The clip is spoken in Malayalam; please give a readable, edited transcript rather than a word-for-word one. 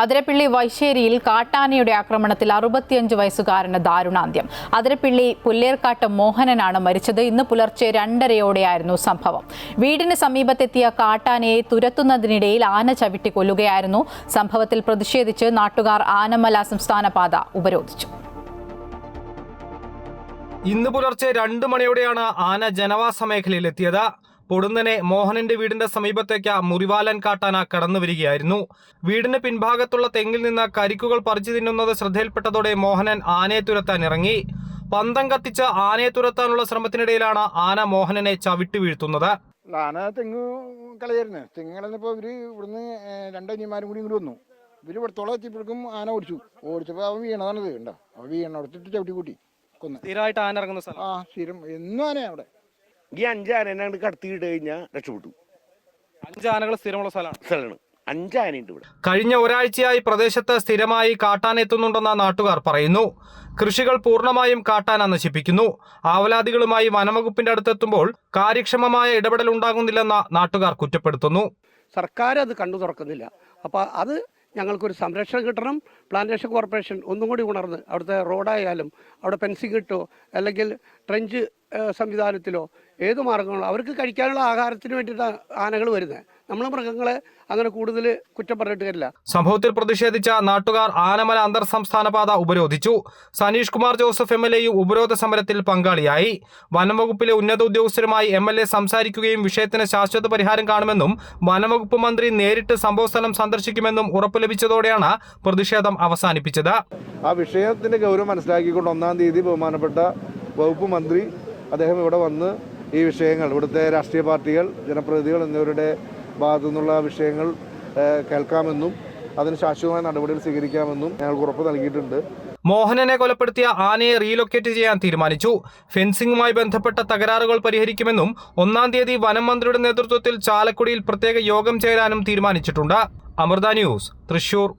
അതിരപ്പിള്ളി വൈശ്ശേരിയിൽ കാട്ടാനയുടെ ആക്രമണത്തിൽ 65 വയസ്സുകാരന് ദാരുണാന്ത്യം. അതിരപ്പിള്ളി പുല്ലേർക്കാട്ട് മോഹനനാണ് മരിച്ചത്. ഇന്ന് പുലർച്ചെ 2:30യോടെയായിരുന്നു സംഭവം. വീടിന് സമീപത്തെത്തിയ കാട്ടാനയെ തുരത്തുന്നതിനിടയിൽ ആന ചവിട്ടി കൊല്ലുകയായിരുന്നു. സംഭവത്തിൽ പ്രതിഷേധിച്ച് നാട്ടുകാർ ആനമല സംസ്ഥാന പാത ഉപരോധിച്ചു. ഇന്ന് പുലർച്ചെ 2 മണിയോടെയാണ് ആന ജനവാസ മേഖലയിലെത്തിയത്. പൊടുന്നനെ മോഹനന്റെ വീടിന്റെ സമീപത്തേക്ക് മുറിവാലൻ കാട്ടാന കടന്നു വരികയായിരുന്നു. വീടിന് പിൻഭാഗത്തുള്ള തെങ്ങിൽ നിന്ന് കരിക്കുകൾ പറിച്ചു തിന്നുന്നത് ശ്രദ്ധയിൽപ്പെട്ടതോടെ മോഹനൻ ആനയെ തുരത്താൻ ഇറങ്ങി. പന്തം കത്തിച്ച് ആനയെ തുരത്താനുള്ള ശ്രമത്തിനിടയിലാണ് ആന മോഹനനെ ചവിട്ടി വീഴ്ത്തുന്നത്. ആന തെങ്ങ് കളയായിരുന്നു. തെങ്ങ് കളഞ്ഞപ്പോൾ ഇവിടുന്ന് 2 അനിയന്മാരും കൂടി ഇങ്ങോട്ട് വന്നു. ഇവര് ഇവിടത്തോളം എത്തിയപ്പോഴേക്കും ആന ഓടിച്ചപ്പോൾ അവൻ വീണതാണത്. കണ്ടോ, അവൻ വീണടുത്തിട്ട് ചവിട്ടി കൂട്ടി കൊന്നു. സ്ഥിരമായിട്ട് ആന ഇറങ്ങുന്ന സ്ഥലം. സ്ഥിരം എന്നും ആനയാണ് അവിടെ. ഈ 5 ആനേനെ കടത്തിയിട്ട് കഴിഞ്ഞാൽ രക്ഷപ്പെട്ടു. 5 ആനകൾ സ്ഥിരമുള്ള സ്ഥലമാണ്. 5 ആനയുണ്ട് ഇവിടെ. കഴിഞ്ഞ ഒരാഴ്ചയായി പ്രദേശത്ത് സ്ഥിരമായി കാട്ടാന എത്തുന്നുണ്ടെന്ന് നാട്ടുകാർ പറയുന്നു. കൃഷികൾ പൂർണ്ണമായും കാട്ടാന നശിപ്പിക്കുന്നു. ആവലാദികളുമായി വനംവകുപ്പിന്റെ അടുത്തെത്തുമ്പോൾ കാര്യക്ഷമമായ ഇടപെടൽ ഉണ്ടാകുന്നില്ലെന്ന് നാട്ടുകാർ കുറ്റപ്പെടുത്തുന്നു. സർക്കാർ അത് കണ്ടു തുറക്കുന്നില്ല. അപ്പോൾ അത് ഞങ്ങൾക്കൊരു സംരക്ഷണം കിട്ടണം. പ്ലാന്റേഷൻ കോർപ്പറേഷൻ ഒന്നും കൂടി ഉണർന്ന് അവിടുത്തെ റോഡായാലും അവിടെ ഫെൻസിങ് കിട്ടോ അല്ലെങ്കിൽ ട്രെഞ്ച് സംവിധാനത്തിലോ ഏത് മാർഗങ്ങളോ അവർക്ക് കഴിക്കാനുള്ള ആഹാരത്തിന് വേണ്ടിയിട്ടാണ് ആനകൾ വരുന്നത്. നമ്മൾ മൃഗങ്ങളെ അങ്ങനെ കൂടുതൽ കുറ്റം പറഞ്ഞിട്ട് കാര്യമില്ല. സംഭവത്തിൽ പ്രതിഷേധിച്ച നാട്ടുകാർ ആനമല അന്തർ സംസ്ഥാന പാത ഉപരോധിച്ചു. സനീഷ് കുമാർ ജോസഫ് MLA ഉപരോധ സമരത്തിൽ പങ്കാളിയായി. വനംവകുപ്പിലെ ഉന്നത ഉദ്യോഗസ്ഥരുമായി MLA സംസാരിക്കുകയും വിഷയത്തിന് ശാശ്വത പരിഹാരം കാണുമെന്നും വനംവകുപ്പ് മന്ത്രി നേരിട്ട് സംഭവസ്ഥലം സന്ദർശിക്കുമെന്നും ഉറപ്പ് ലഭിച്ചതോടെയാണ് പ്രതിഷേധം അവസാനിപ്പിച്ചത്. ആ വിഷയത്തിന്റെ ഗൗരവം മനസ്സിലാക്കിക്കൊണ്ട് 1-ാം തീയതി ബഹുമാനപ്പെട്ട വകുപ്പ് മന്ത്രി അദ്ദേഹം ഇവിടെ വന്ന് ഈ വിഷയങ്ങൾ ഇവിടുത്തെ രാഷ്ട്രീയ പാർട്ടികൾ, ജനപ്രതിനിധികൾ എന്നിവരുടെ ഭാഗത്തു നിന്നുള്ള വിഷയങ്ങൾ കേൾക്കാമെന്നും അതിന് ശാശ്വതമായ നടപടികൾ സ്വീകരിക്കാമെന്നും ഞങ്ങൾക്ക് ഉറപ്പ് നൽകിയിട്ടുണ്ട്. മോഹനനെ കൊലപ്പെടുത്തിയ ആനയെ റീലൊക്കേറ്റ് ചെയ്യാൻ തീരുമാനിച്ചു. ഫെൻസിംഗുമായി ബന്ധപ്പെട്ട തകരാറുകൾ പരിഹരിക്കുമെന്നും 1-ാം തീയതി വനം മന്ത്രിയുടെ നേതൃത്വത്തിൽ ചാലക്കുടിയിൽ പ്രത്യേക യോഗം ചേരാനും തീരുമാനിച്ചിട്ടുണ്ട്. അമൃത ന്യൂസ്, തൃശൂർ.